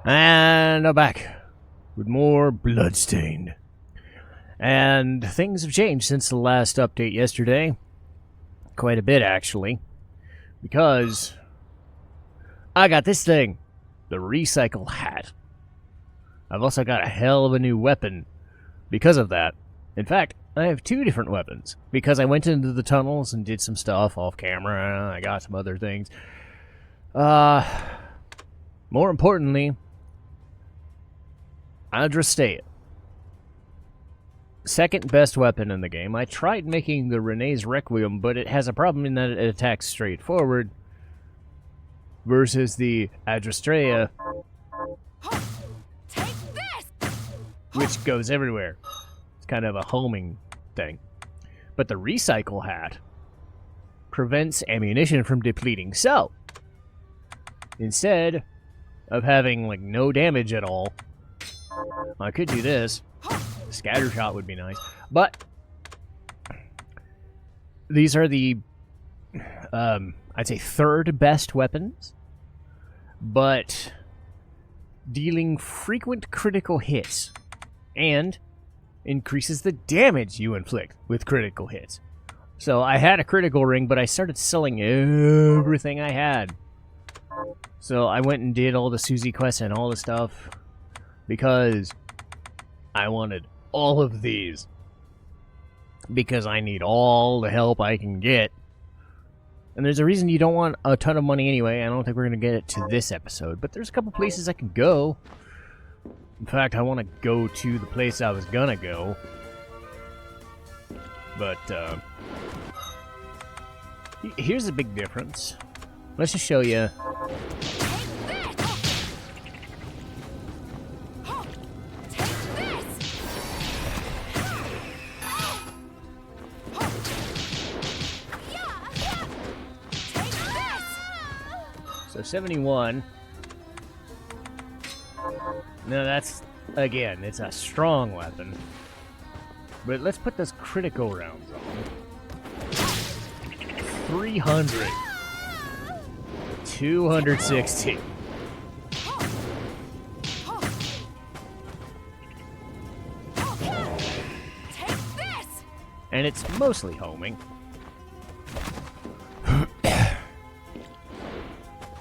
And I'm back with more Bloodstained. And things have changed since the last update yesterday. Quite a bit, actually. Because I got this thing, the recycle hat. I've also got a hell of a new weapon because of that. In fact, I have two different weapons because I went into the tunnels and did some stuff off camera. I got some other things. More importantly, Bloodstained. Second best weapon in the game. I tried making the Renee's Requiem, but it has a problem in that it attacks straight forward versus the Bloodstained, which goes everywhere. It's kind of a homing thing. But the recycle hat prevents ammunition from depleting. So, instead of having like no damage at all, I could do this. Scatter shot would be nice, but these are the I'd say third best weapons, but dealing frequent critical hits and increases the damage you inflict with critical hits. So I had a critical ring, but I started selling everything I had. So I went and did all the Susie quests and all the stuff because I wanted all of these. Because I need all the help I can get. And there's a reason you don't want a ton of money anyway. I don't think we're going to get it to this episode. But there's a couple places I can go. In fact, I want to go to the place I was going to go. But, here's the big difference. Let's just show you. So 71. Now that's, again, it's a strong weapon. But let's put those critical rounds on. 300. 260. And it's mostly homing.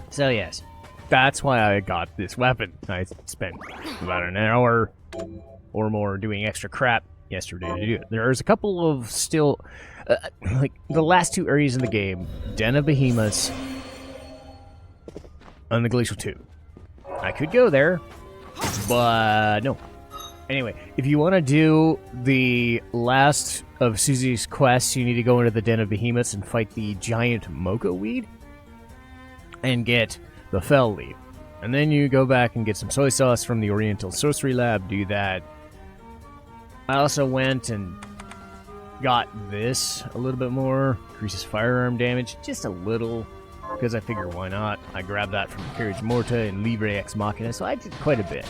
So yes, that's why I got this weapon. I spent about an hour or more doing extra crap yesterday to do it. There's a couple of still, like the last two areas in the game, Den of Behemoths and the Glacial 2. I could go there, but no. Anyway, if you want to do the last of Susie's quests, you need to go into the Den of Behemoths and fight the giant Mocha Weed and get the Fell Leaf. And then you go back and get some soy sauce from the Oriental Sorcery Lab, do that. I also went and got this a little bit more, increases firearm damage, just a little, because I figure why not. I grabbed that from Carriage Morta and Libre Ex Machina, so I did quite a bit.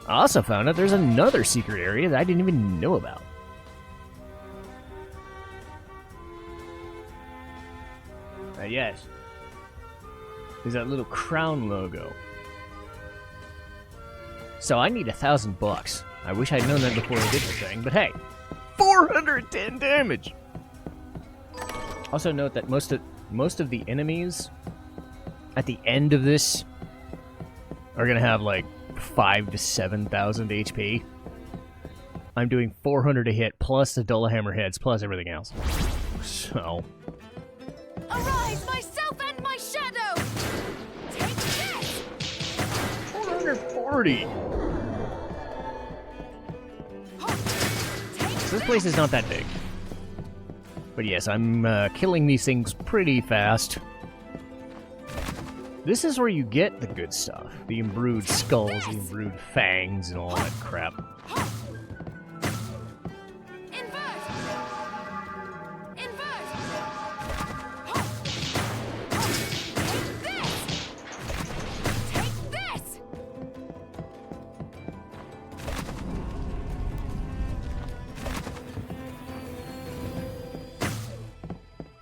I also found out there's another secret area that I didn't even know about. Yes. Is that little crown logo. So I need $1,000. I wish I'd known that before I did the thing, but hey, 410 damage. Also note that most of the enemies at the end of this are gonna have like 5,000 to 7,000 HP. I'm doing 400 a hit plus the Dull Hammerheads plus everything else. So. Arise, myself and my shadow! Take this! 440! So this place is not that big. But yes, I'm killing these things pretty fast. This is where you get the good stuff. The imbrued skulls, the imbrued fangs, and all that crap.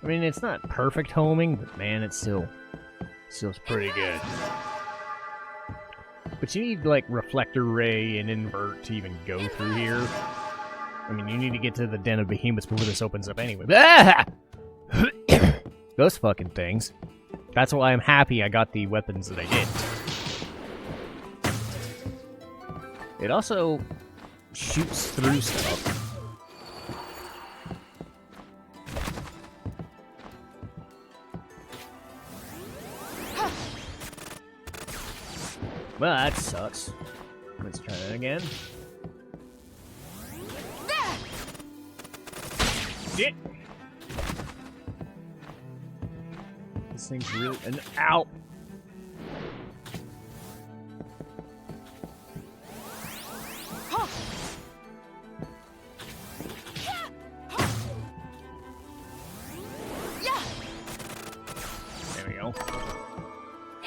I mean, it's not perfect homing, but man, it's still pretty good. But you need, like, reflector ray and invert to even go through here. I mean, you need to get to the den of behemoths before this opens up anyway. Ah! Those fucking things. That's why I'm happy I got the weapons that I did. It also shoots through stuff. Well, that sucks. Let's try that again. Shit! This thing's really... Ow! There we go.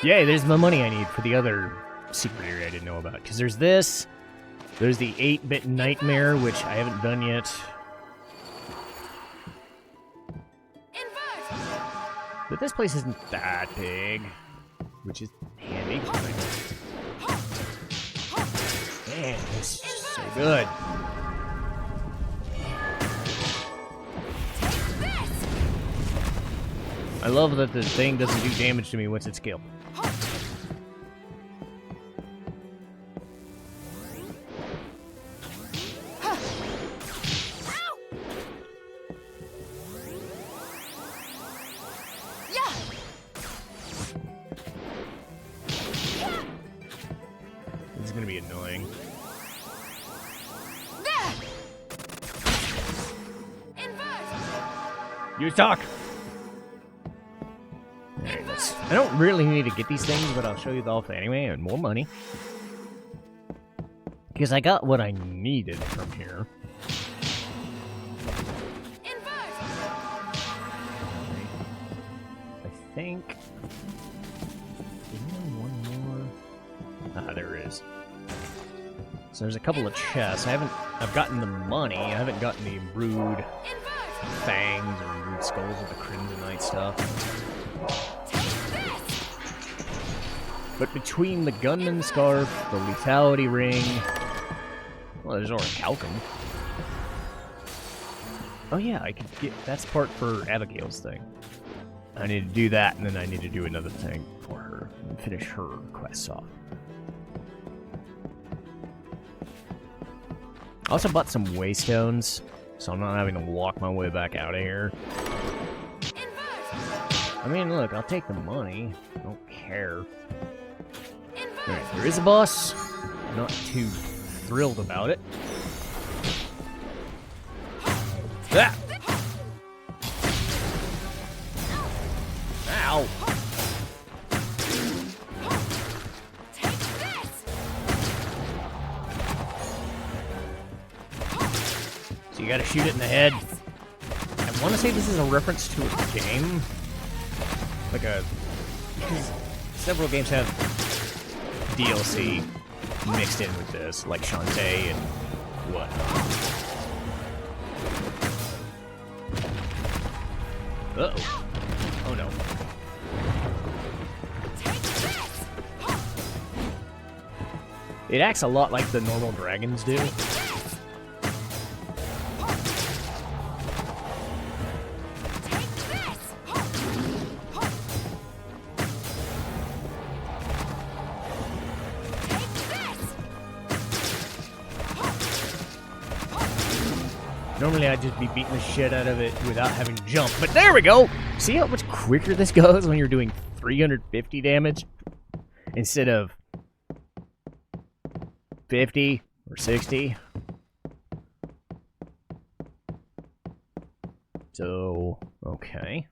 Yay, there's the money I need for the other secret area I didn't know about. Because there's this. There's the 8-bit nightmare, which I haven't done yet. But this place isn't that big, which is handy. Man, this is so good. I love that the thing doesn't do damage to me once it's killed. This is gonna be annoying. You talk! I don't really need to get these things, but I'll show you the alpha anyway, and more money. Because I got what I needed from here. I think... Isn't there one more? Ah, there is. So there's a couple of chests. I've gotten the money. I haven't gotten the brood fangs or brood skulls or the crimsonite stuff. But between the gunman scarf, the lethality ring... Well, there's orichalcum. Oh yeah, I could get... That's part for Abigail's thing. I need to do that, and then I need to do another thing for her. And finish her quests off. I also bought some waystones, so I'm not having to walk my way back out of here. I mean, look, I'll take the money. I don't care. Alright, there is a boss. Not too thrilled about it. Ah! Ow! So you gotta shoot it in the head. I want to say this is a reference to a game. Like a... Because several games have DLC mixed in with this, like Shantae and what. Uh-oh. Oh no. It acts a lot like the normal dragons do. Normally I'd just be beating the shit out of it without having to jump, but there we go! See how much quicker this goes when you're doing 350 damage? Instead of 50 or 60. So, okay.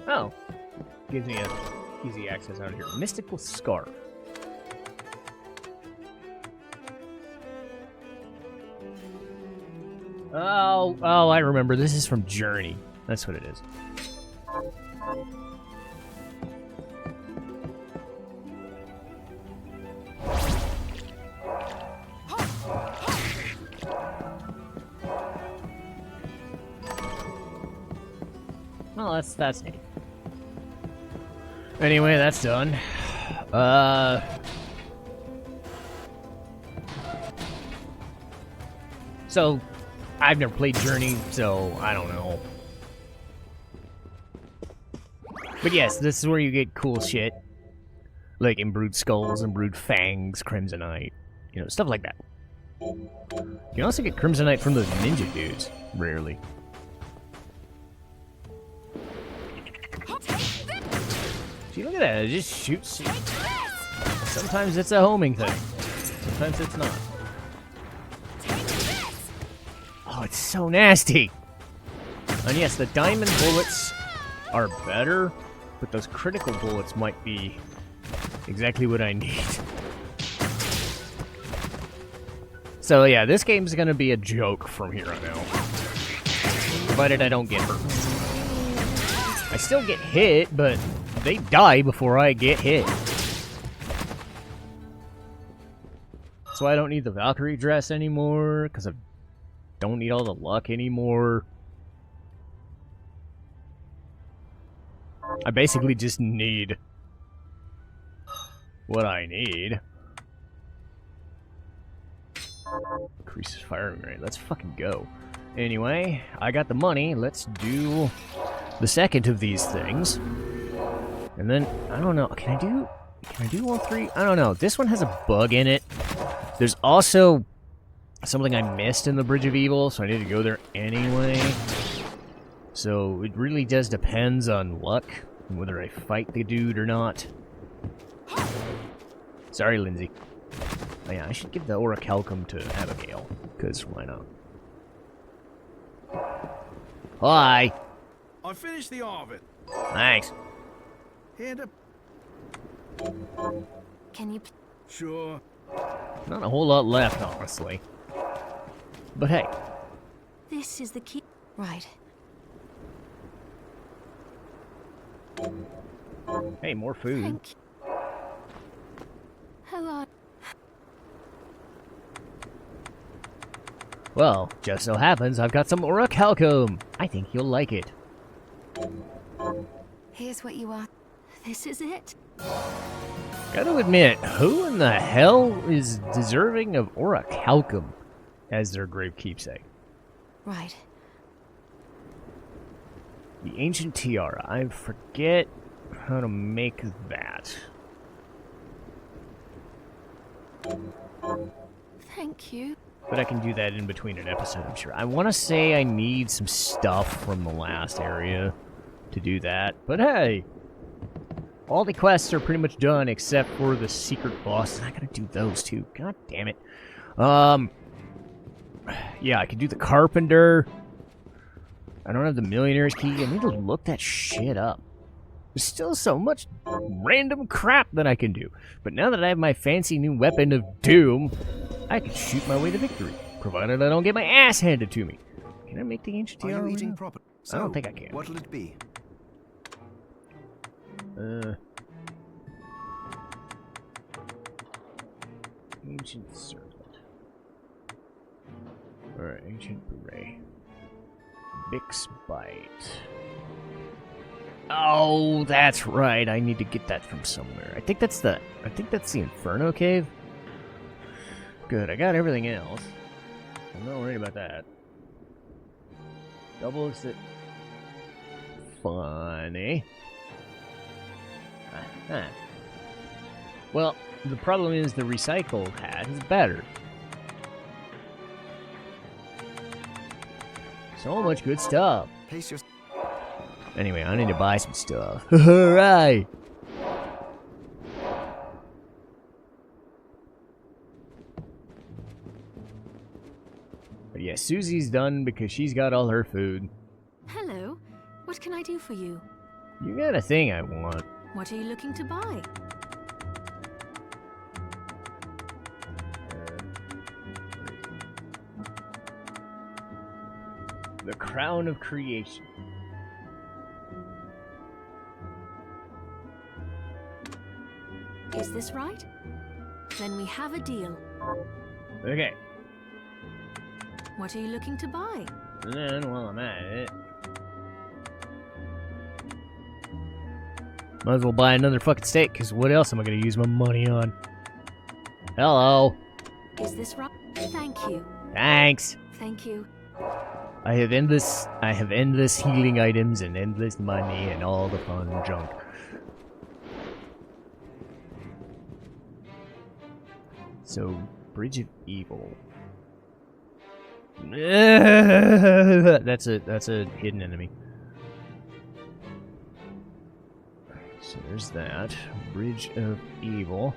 Oh. Gives me a easy access out of here. Mystical Scarf. Oh, I remember. This is from Journey. That's what it is. Well, that's neat. Anyway, that's done. So, I've never played Journey, so I don't know. But yes, this is where you get cool shit. Like Imbrued Skulls, Imbrued Fangs, Crimsonite. You know, stuff like that. You can also get Crimsonite from those ninja dudes. Rarely. See, look at that. It just shoots. Sometimes it's a homing thing. Sometimes it's not. Oh, it's so nasty. And yes, the diamond bullets are better, but those critical bullets might be exactly what I need. So yeah, this game's gonna be a joke from here on out. Provided I don't get hurt. I still get hit, but they die before I get hit. That's why I don't need the Valkyrie dress anymore, because I don't need all the luck anymore. I basically just need what I need. Increases firing rate. Let's fucking go. Anyway, I got the money. Let's do the second of these things. And then, I don't know. Can I do all three? I don't know. This one has a bug in it. There's also something I missed in the Bridge of Evil, so I need to go there anyway. So it really does depends on luck, whether I fight the dude or not. Sorry, Lindsay. Oh yeah, I should give the Orichalcum to Abigail, because why not? Hi! I finished the oven. Thanks. Hand up. Can you... Sure. Not a whole lot left, honestly. But hey. This is the key. Right. Hey, more food. Thank you. Hello. Well, just so happens I've got some Orichalcum. I think you'll like it. Here's what you are. This is it. Gotta admit, who in the hell is deserving of Orichalcum as their grave keepsake? Right. The Ancient Tiara. I forget how to make that. Thank you. But I can do that in between an episode, I'm sure. I want to say I need some stuff from the last area to do that. But hey, all the quests are pretty much done except for the secret boss. And I gotta do those too. God damn it. Yeah, I can do the Carpenter. I don't have the Millionaire's Key. I need to look that shit up. There's still so much random crap that I can do. But now that I have my fancy new weapon of doom, I can shoot my way to victory, provided I don't get my ass handed to me. Can I make the Ancient Tiara? Are you eating proper? I don't think I can. What'll it be? Ancient Servant. Alright, Ancient Beret. Bix Bite. Oh, that's right. I need to get that from somewhere. I think that's the Inferno Cave. Good, I got everything else. I'm not worried about that. Double is it funny? Uh-huh. Well, the problem is the recycled hat is better. So much good stuff. Pace your... Anyway, I need to buy some stuff. Alright! But yeah, Susie's done because she's got all her food. Hello. What can I do for you? You got a thing I want. What are you looking to buy? The Crown of Creation. Is this right? Then we have a deal. Okay. What are you looking to buy? And then, while I'm at it... Might as well buy another fucking steak, because what else am I going to use my money on? Hello. Is this right? Thank you. Thanks. Thank you. I have endless healing items and endless money and all the fun junk. So, Bridge of Evil. That's a hidden enemy. So there's that. Bridge of Evil.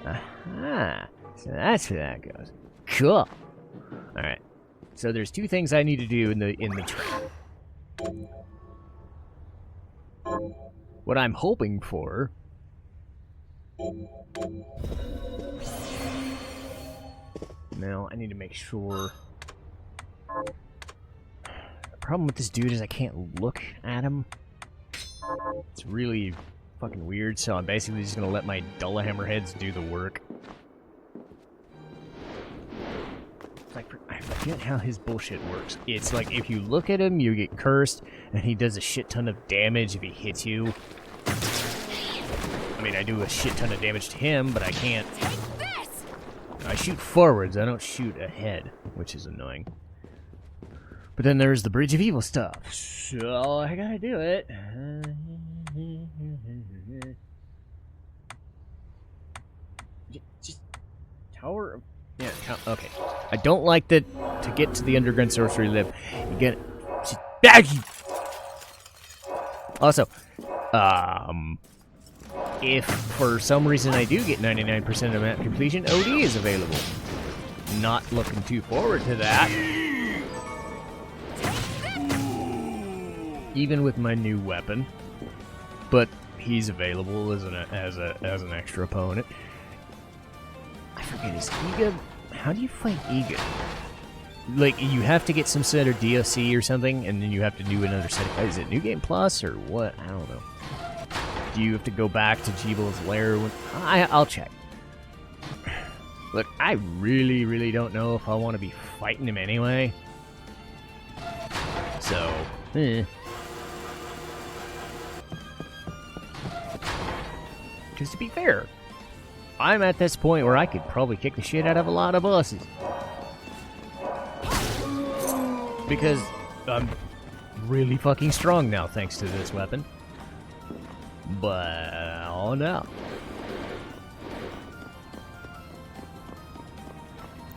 Aha! So that's where that goes. Cool. Alright. So there's two things I need to do in the trap. What I'm hoping for... Now, I need to make sure... The problem with this dude is I can't look at him. It's really fucking weird, so I'm basically just gonna let my Dulla Hammerheads do the work. Like, I forget how his bullshit works. It's like, if you look at him, you get cursed, and he does a shit ton of damage if he hits you. I mean, I do a shit ton of damage to him, but I can't... I shoot forwards, I don't shoot ahead, which is annoying. But then there's the Bridge of Evil stuff, so I gotta do it. Just Tower of... Yeah, okay. I don't like that to get to the underground sorcery lift. You get... Also, if for some reason I do get 99% of map completion, OD is available. Not looking too forward to that. Even with my new weapon. But he's available as an extra opponent. I forget, is Ega... How do you fight Ega? Like, you have to get some sort of DLC or something, and then you have to do another set of... Is it New Game Plus, or what? I don't know. Do you have to go back to Jeebel's lair? I'll check. Look, I really, really don't know if I want to be fighting him anyway. So, Because to be fair, I'm at this point where I could probably kick the shit out of a lot of bosses. Because I'm really fucking strong now thanks to this weapon. But, oh no.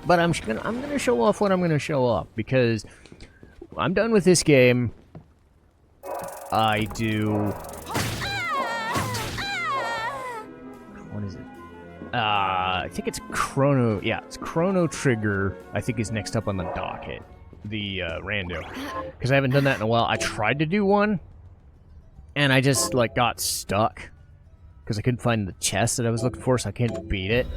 But I'm gonna show off what I'm gonna show off, because I'm done with this game. I do... What is it? I think it's Chrono... Yeah, it's Chrono Trigger, I think is next up on the docket. The, rando. Because I haven't done that in a while. I tried to do one, and I just, like, got stuck. Because I couldn't find the chest that I was looking for, so I couldn't beat it.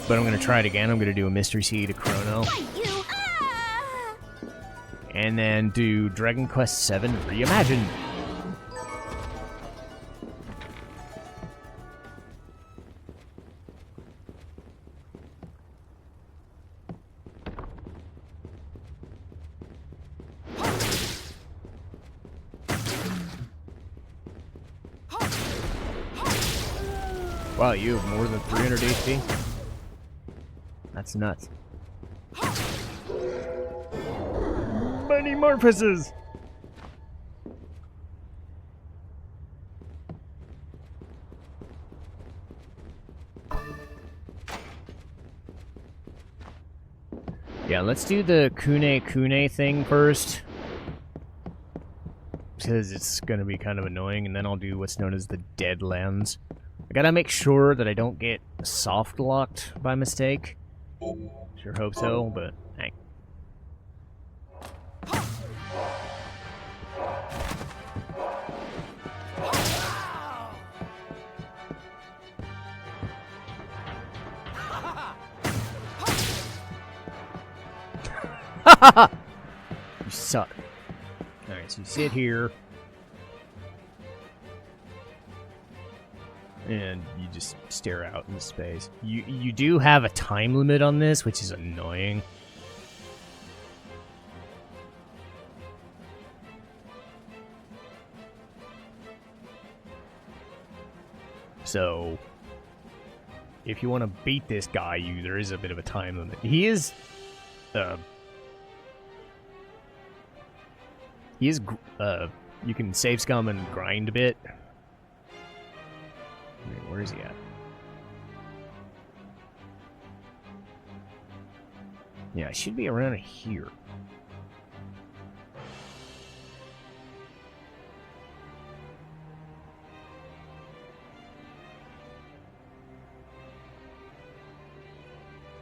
But I'm gonna try it again. I'm gonna do a Mystery Seed of Chrono. And then do Dragon Quest VII Reimagined. Wow, you have more than 300 HP? That's nuts. Many Morphuses! Yeah, let's do the Kune thing first. Because it's gonna be kind of annoying, and then I'll do what's known as the Deadlands. I gotta make sure that I don't get soft locked by mistake. Sure hope so, but hey. You suck. Alright, so you sit here. And you just stare out into space. You do have a time limit on this, which is annoying. So, if you want to beat this guy, there is a bit of a time limit. He is, you can save scum and grind a bit. Wait, where is he at? Yeah, it should be around here.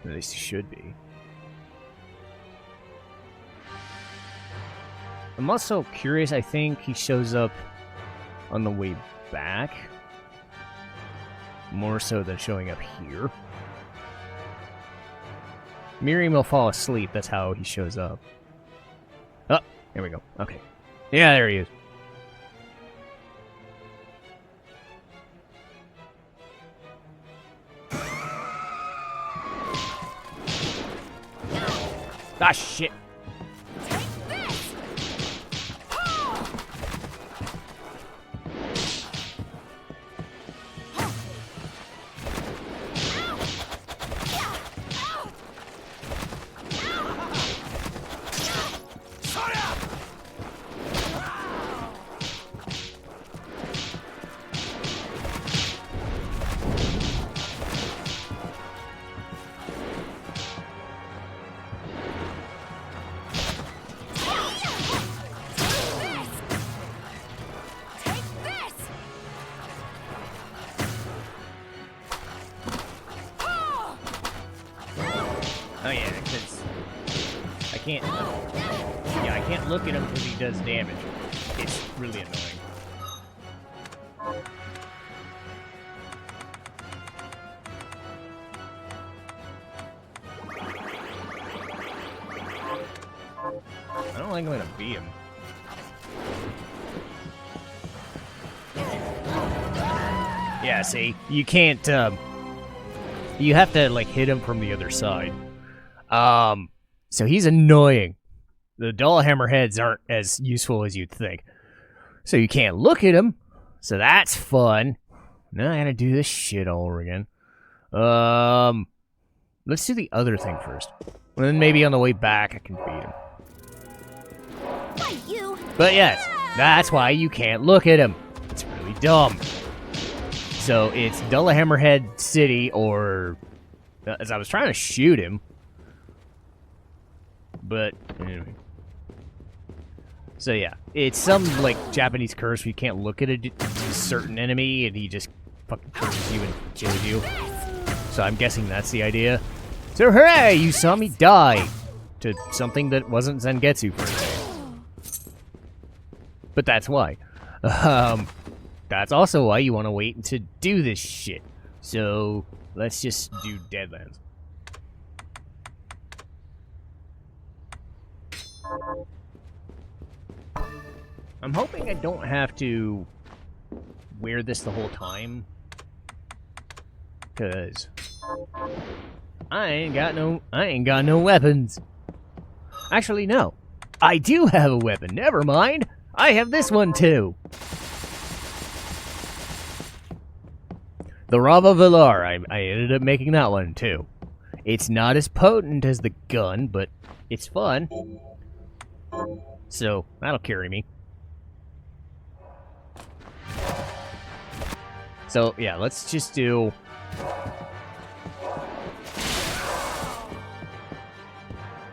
At least he should be. I'm also curious, I think he shows up on the way back. More so than showing up here. Miriam will fall asleep, that's how he shows up. Oh, there we go. Okay. Yeah, there he is. Ah, shit. Oh yeah, because I can't. Yeah, I can't look at him because he does damage. It's really annoying. I don't think I'm gonna beat him. Yeah, see, you can't. You have to like hit him from the other side. So he's annoying. The dull hammerheads aren't as useful as you'd think. So you can't look at him. So that's fun. Now I gotta do this shit all over again. Let's do the other thing first. And then maybe on the way back I can beat him. But yes, that's why you can't look at him. It's really dumb. So it's Dulla Hammerhead City, or as I was trying to shoot him, but anyway. So yeah, it's some like Japanese curse where you can't look at a certain enemy and he just fucking curses you and kills you. So I'm guessing that's the idea. So hooray, you saw me die to something that wasn't Zangetsu for a day. But that's why. That's also why you want to wait to do this shit. So, let's just do Deadlands. I'm hoping I don't have to wear this the whole time. Cause I ain't got no weapons. Actually, no. I do have a weapon. Never mind. I have this one too. The Rava Villar, I ended up making that one too. It's not as potent as the gun, but it's fun. So, that'll carry me. So, yeah, let's just do...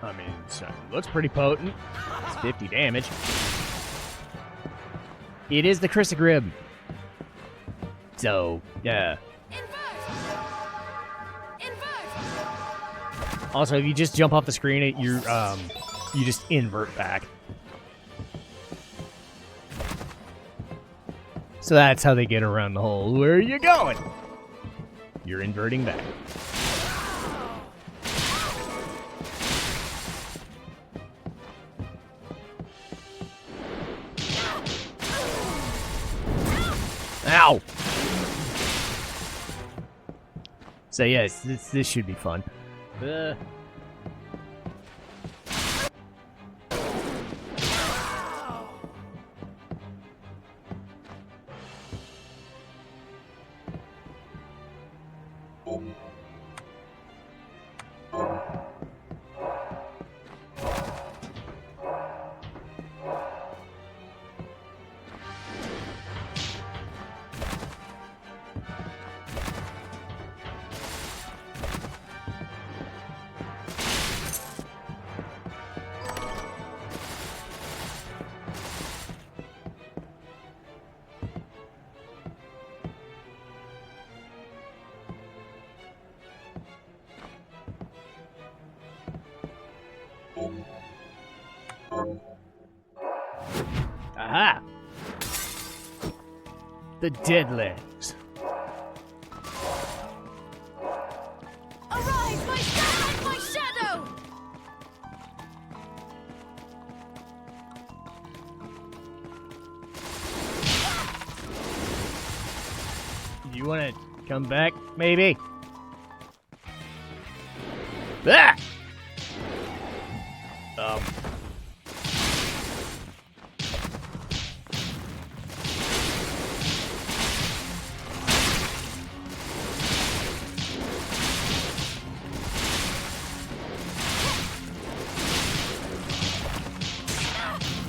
I mean, it looks pretty potent. It's 50 damage. It is the Chrysogryb. So, yeah. Also, if you just jump off the screen, you just invert back. So that's how they get around the whole, where are you going? You're inverting back. Ow! So yes, this should be fun. Aha! The dead legs. Arise, my sun and my shadow! You wanna come back, maybe? Ah!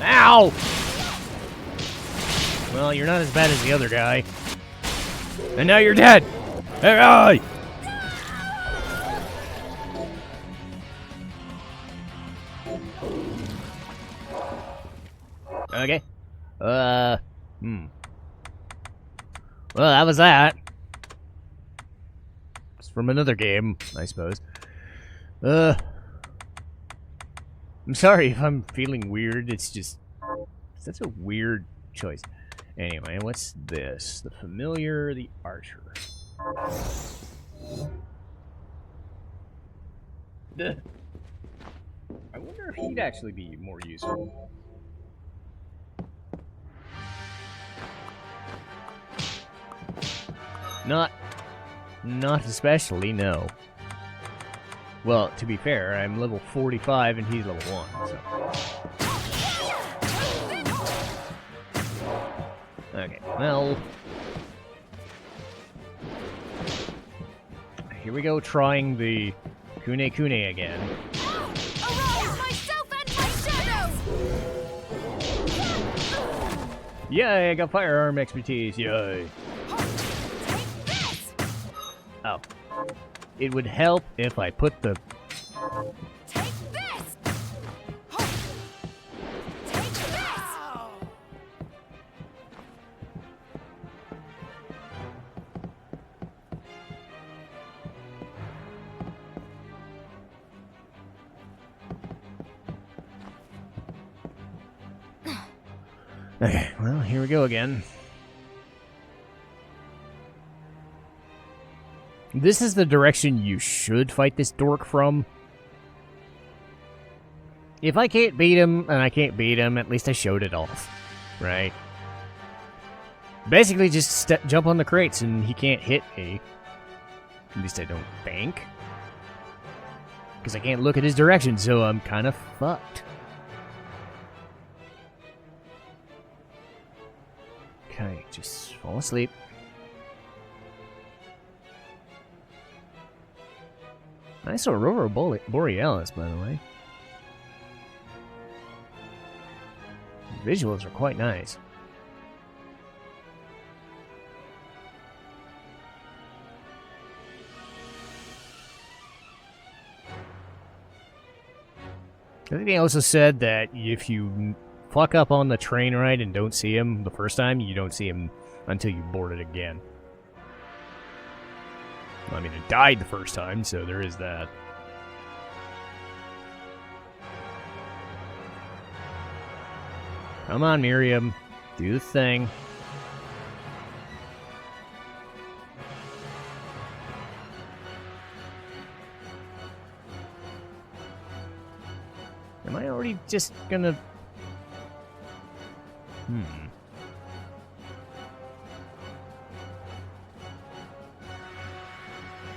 Ow! Well, you're not as bad as the other guy. And now you're dead! Hey! Okay. Well, that was that. It's from another game, I suppose. I'm sorry if I'm feeling weird. It's just... That's a weird choice. Anyway, what's this? The familiar, the archer. Duh. I wonder if he'd actually be more useful. Not especially, no. Well, to be fair, I'm level 45 and he's level 1, so... Okay, well... Here we go, trying the Kune Kune again. Arise, myself and my shadow! Yay, I got firearm expertise, yay. Take this! Oh. It would help if I put the... Take this! Take this! Okay, well, here we go again. This is the direction you should fight this dork from. If I can't beat him, and I can't beat him, at least I showed it off. Right? Basically, just jump on the crates and he can't hit me. At least I don't think. Because I can't look at his direction, so I'm kind of fucked. Okay, just fall asleep. Nice Aurora Borealis, by the way. Visuals are quite nice. I think they also said that if you fuck up on the train ride and don't see him the first time, you don't see him until you board it again. I mean, it died the first time, so there is that. Come on, Miriam. Do the thing. Am I already just gonna...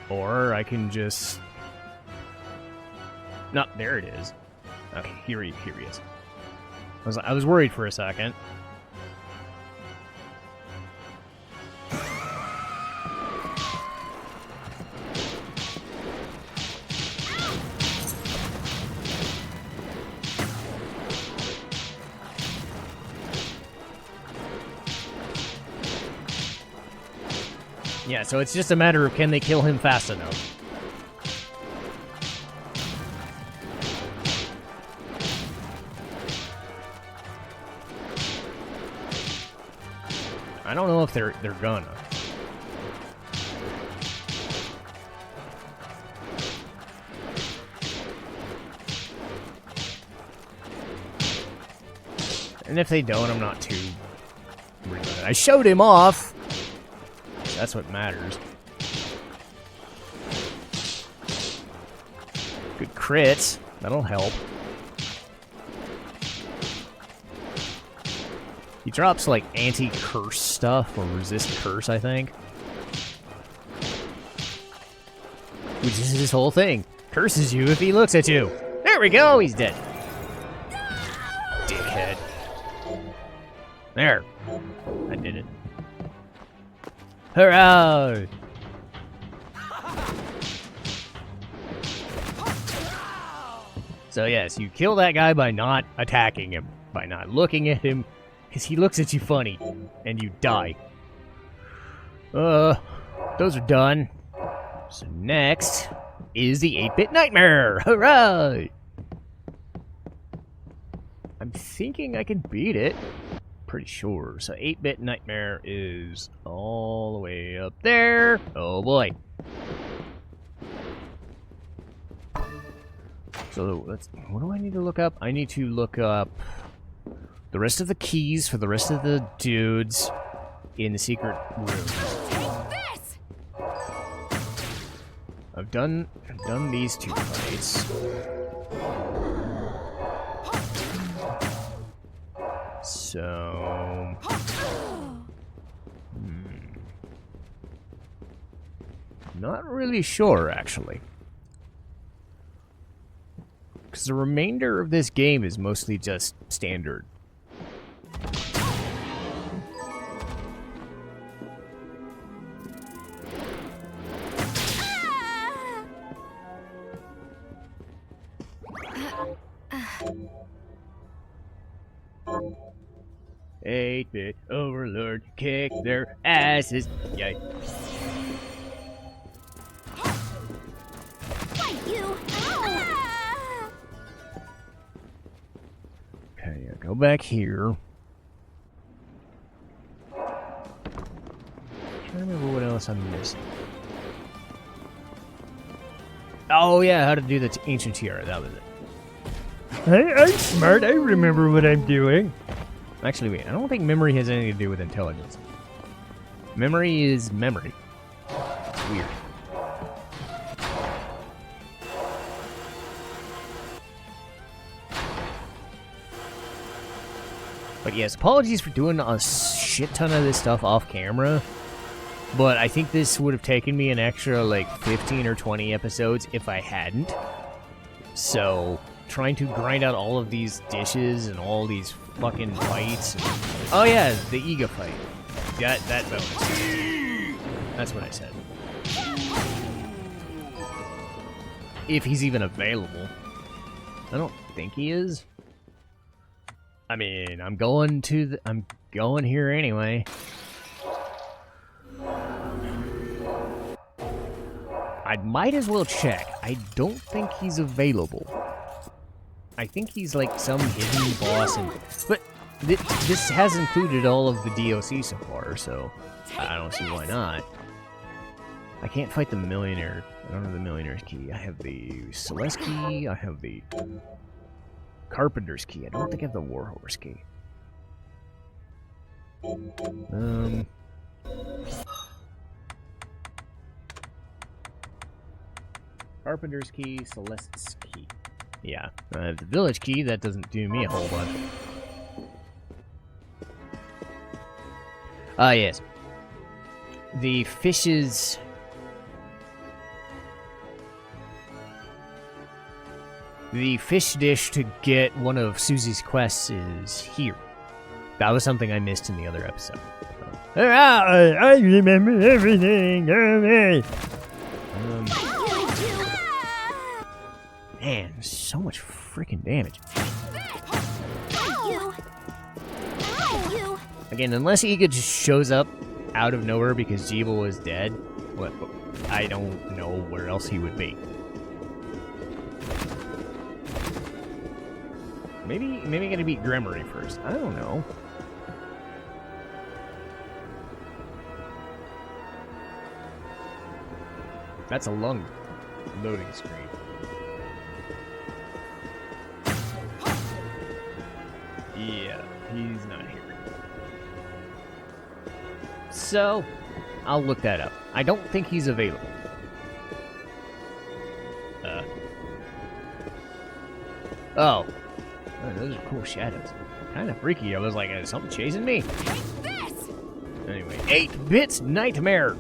Or I can just... No, there it is. Okay, here he is. I was worried for a second. Yeah, so it's just a matter of can they kill him fast enough. I don't know if they're gonna. And if they don't, I'm not too worried about it. I showed him off. That's what matters. Good crits. That'll help. He drops, like, anti-curse stuff, or resist curse, I think. Which is his whole thing. Curses you if he looks at you. There we go, he's dead. Dickhead. There. I did it. Hurrah! So yes, you kill that guy by not attacking him. By not looking at him. Because he looks at you funny. And you die. Those are done. So next is the 8-bit nightmare. Hurrah! I'm thinking I can beat it. Pretty sure. So 8-bit nightmare is all the way up there. Oh boy. So let's. What do I need to look up? I need to look up the rest of the keys for the rest of the dudes in the secret room. Take this! I've done these two fights. So not really sure actually. Because the remainder of this game is mostly just standard. Eight-bit overlord, kick their asses. Yay. Fight you! Okay, go back here. Trying to remember what else I'm missing. Oh yeah, how to do the ancient tiara. That was it. Hey, I'm smart. I remember what I'm doing. Actually, wait. I don't think memory has anything to do with intelligence. Memory is memory. Weird. But yes, apologies for doing a shit ton of this stuff off camera. But I think this would have taken me an extra, like, 15 or 20 episodes if I hadn't. So, trying to grind out all of these dishes and all these fucking fights. And... Oh yeah, the Iga fight. That bonus. That's what I said. If he's even available. I don't think he is. I mean, I'm going here anyway. I might as well check. I don't think he's available. I think he's like some hidden boss, but this has included all of the DLC so far, so I don't see why not. I can't fight the millionaire. I don't have the millionaire's key. I have the Celeste key. I have the Carpenter's key. I don't think I have the Warhorse key. Carpenter's key, Celeste's key. Yeah, the village key, that doesn't do me a whole bunch. Ah, yes. The fishes... The fish dish to get one of Susie's quests is here. That was something I missed in the other episode. I remember everything. Man, so much freaking damage. Again, unless Iga just shows up out of nowhere because Jeeble is dead, I don't know where else he would be. Maybe I gotta beat Gremory first. I don't know. That's a long loading screen. Yeah, He's not here. So, I'll look that up. I don't think he's available. Oh. Oh, those are cool shadows. Kind of freaky. I was like, is something chasing me? Take this! Anyway, 8-bit nightmare.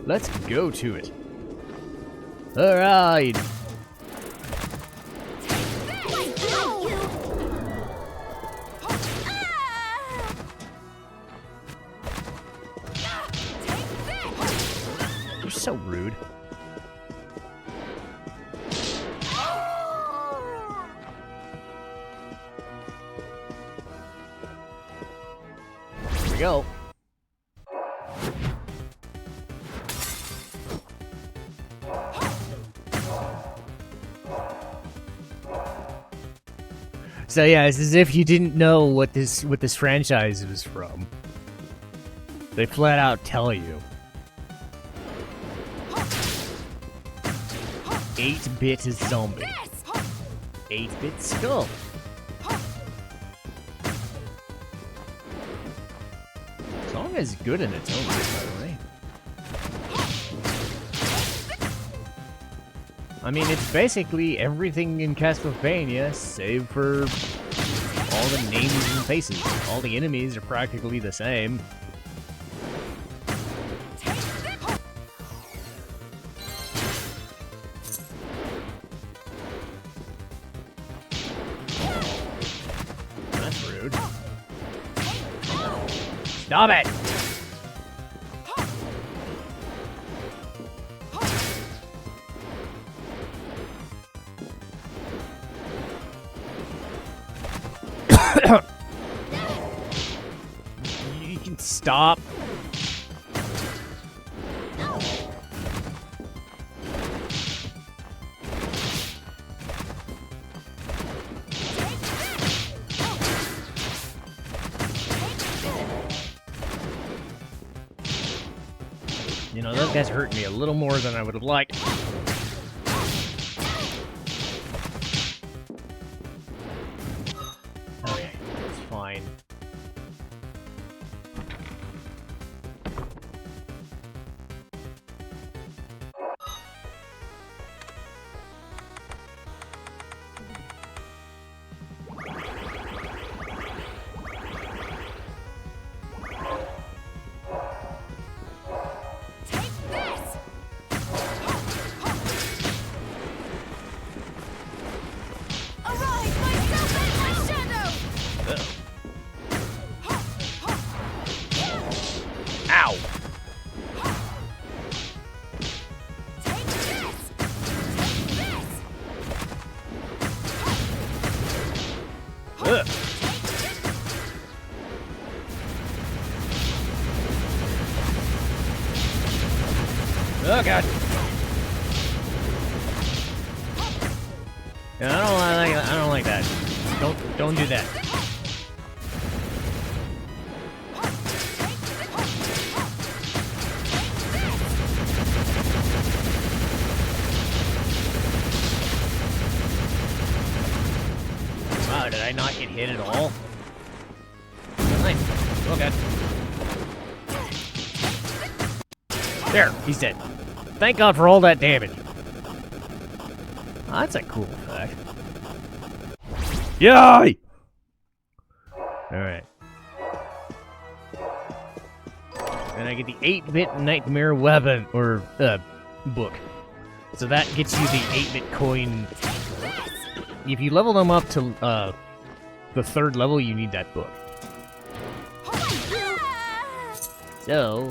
Let's go to it. Alright. You're so rude. Here we go. So yeah, it's as if you didn't know what this franchise was from. They flat out tell you. 8-bit zombie. 8-bit skull. Song is good in its own way, by the way. I mean, it's basically everything in Castlevania, save for all the names and faces. All the enemies are practically the same. That's rude. Stop it! You can stop. You know, those guys hurt me a little more than I would have liked. Okay, it's fine. Ow! Ugh. Oh god! Yeah, I don't like that. Don't do that. Wow, did I not get hit at all? Nice. Oh god. There, he's dead. Thank God for all that damage. Oh, that's a cool effect. Yay! Alright. And I get the 8-bit nightmare weapon, or, book. So that gets you the 8-bit coin. If you level them up to, the 3rd level, you need that book. So,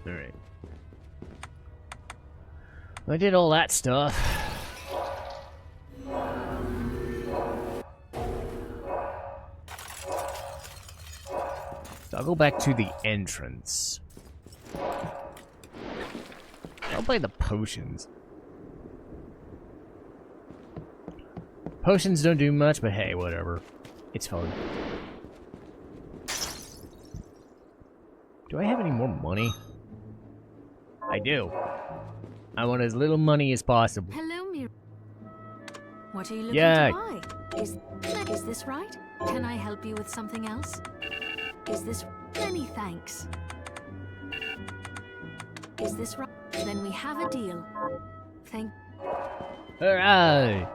alright. I did all that stuff. So I'll go back to the entrance. I'll play the potions. Potions don't do much, but hey, whatever. It's fun. Do I have any more money? I do. I want as little money as possible. Hello, Mir. What are you looking Yay. to buy? Is this right? Can I help you with something else? Is this... Many thanks. Is this right? Then we have a deal. Thank... Alright!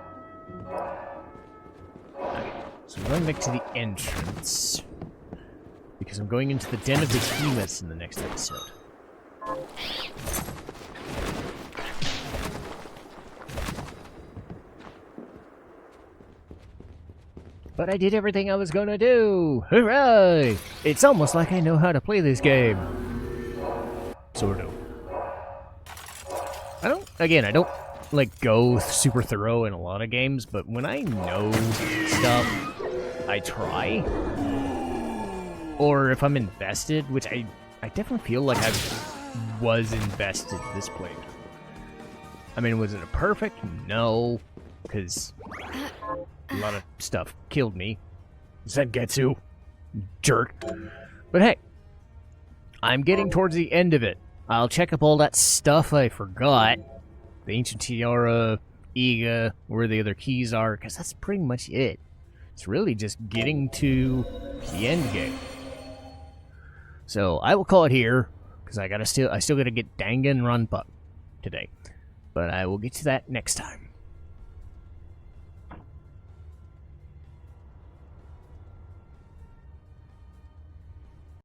Okay, so I'm going back to the entrance. Because I'm going into the Den of Behemoths in the next episode. But I did everything I was gonna do! Hooray! It's almost like I know how to play this game. Sort of. I don't, like, go super thorough in a lot of games, but when I know stuff, I try. Or if I'm invested, which I definitely feel like I was invested this playthrough. I mean, was it a perfect? No, because a lot of stuff killed me. Zengetsu. Jerk. But hey, I'm getting towards the end of it. I'll check up all that stuff I forgot. The Ancient Tiara, Iga, where the other keys are, because that's pretty much it. It's really just getting to the end game. So I will call it here, because I still gotta get Dangan Runpuck today. But I will get to that next time.